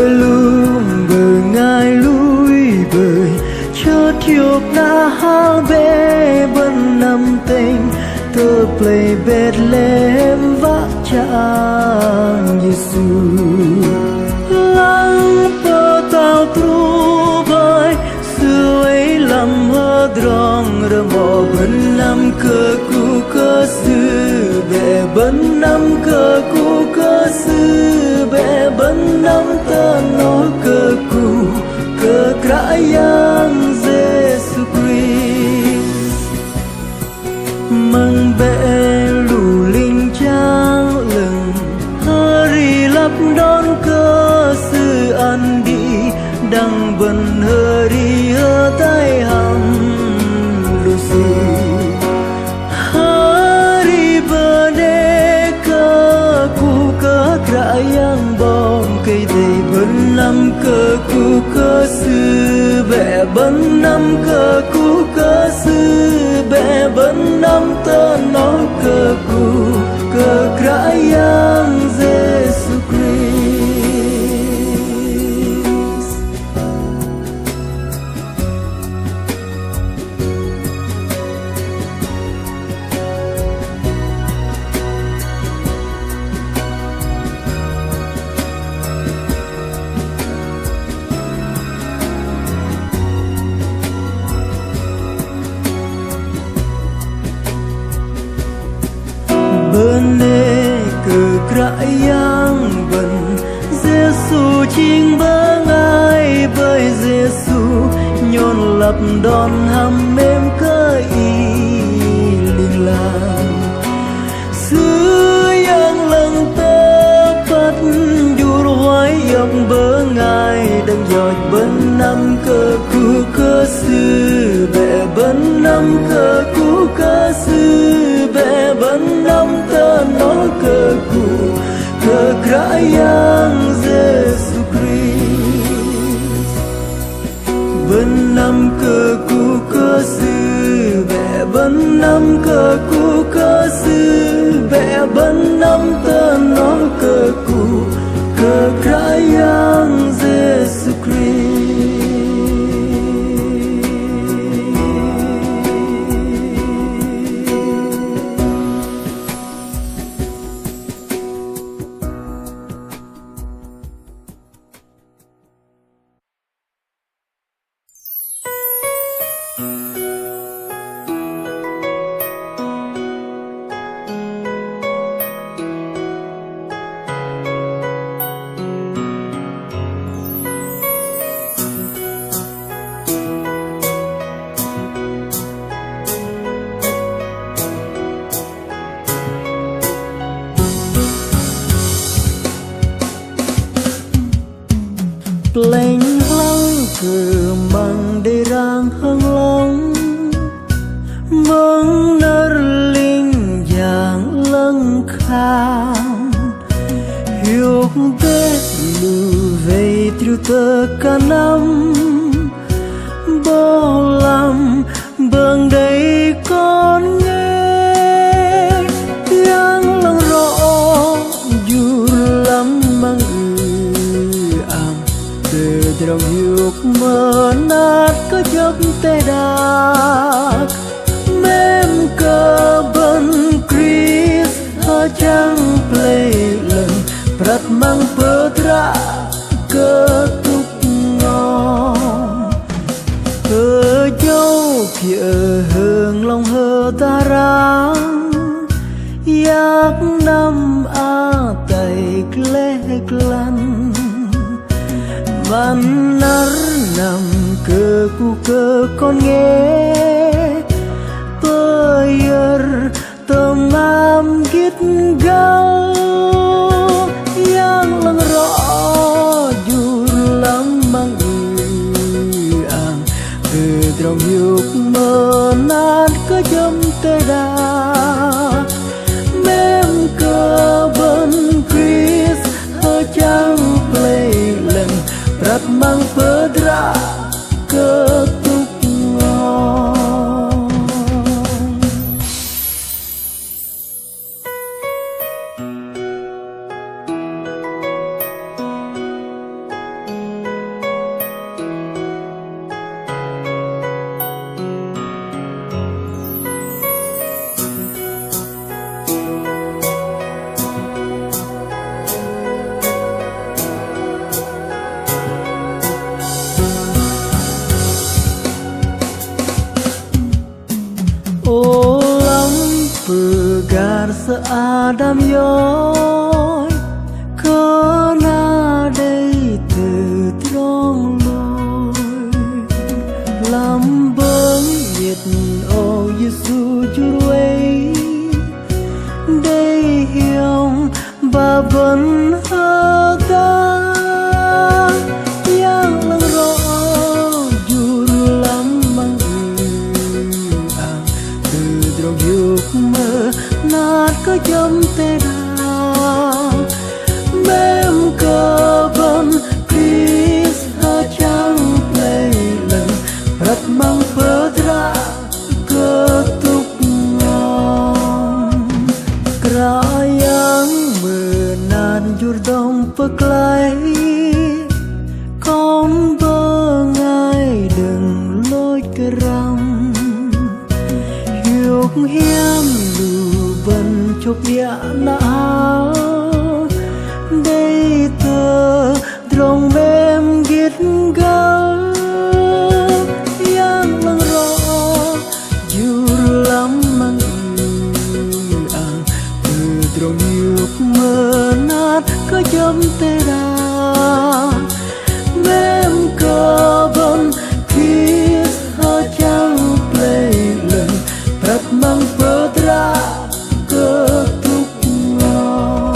lùm bờ ngài lui bơi cho thiệp na hao bê bên nằm tình tơ play Bethlehem vác chàng Giêsu lăng bờ tàu tru bơi xưa ấy làm hơ drong rơ mò bên năm cơ cu cơ sư bè bên năm cơ cu cơ sư bè bên năm tơ nó cơ cu cơ krã yang Giêsu Christ mang bè lù linh trang lừng hari lấp đón cơ sư ăn đi đăng bần hơ đi hơ tay hầm lù sư hari bờ đê cơ cu cơ krã yang bom cây đầy bần năm cơ cu cơ sư bè bần năm cơ cu cơ sư bè bần năm tơ nó cơ cu cơ krã yang Giêsu Christ bên đê cờ krã yang bần Giêsu chính bơ ngài bởi Giêsu nhon lập đòn hầm êm cơ y linh lang xưa yang lăng tơ phát dùr hoài dọc bơ ngài đang dòi bên năm cơ cu cơ sư bè bên năm cơ cu cơ sư bè bên năm tơ nó cơ cu cơ krã yang Giêsu Christ bên năm cơ cu cơ sư bè bên năm cơ cu cơ sư bè bên năm tơ nó cơ cu cơ krã yang Giêsu Christ lệnh lăng cờ mang để rang hăng long vâng nở linh dạng lăng khang hiệp tết lù về triều tơ cả năm bao năm bâng đây con nghe tiếng lăng rõ dù lắm mang trong hiệp mơ nát có giấc tê đạc mềm cơ bần Christ hơ chẳng play lần prat mang bơ tra cơ túc ngon hơ dâu kia hương lòng hơ ta ráng yak năm a tay lê lăn van nar nam cơ cu cơ con nghe tơ tâm am gít gao yang lăng rõ dù lắm mang ang từ trong dục mơ nát có chấm tê đà mềm cơ bần Christ hơ chẳng play lần prat mang pedra ketuk ngon Adam dối có na đây từ trong lối làm bớn nhiệt ô Giêsu Chúa ấy đây hiong và vẫn hơ ta yang lăng rõ dù lắm mang từ trong giấc mơ nát có chấm tê đào mem cơ vân Chris ha chẳng play lần rất mang phơ ra cơ tục ngon kerayang menan jurdong peklai con bơ ngai đừng lối keram hiuk hiam lù vần chụp ya na đây tơ trong em ghét gáo yang lăng rõ dù lắm mang từ trong hiuk mơ nát có chấm tê đà em cơ vân kiss ha chẳng play lần rất mang phơ ra cơ thúc ngon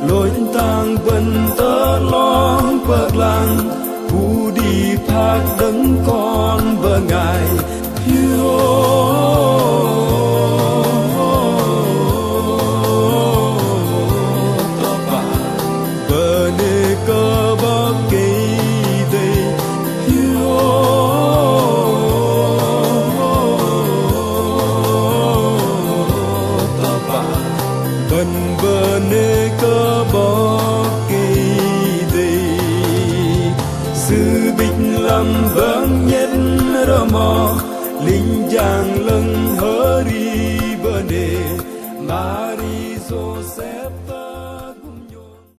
lối tang bần tơ long bờ làng phù đi phạt đấng con bờ ngài hiếu bờ nê cơ bắc kỳ tây hiếu Marie Joseph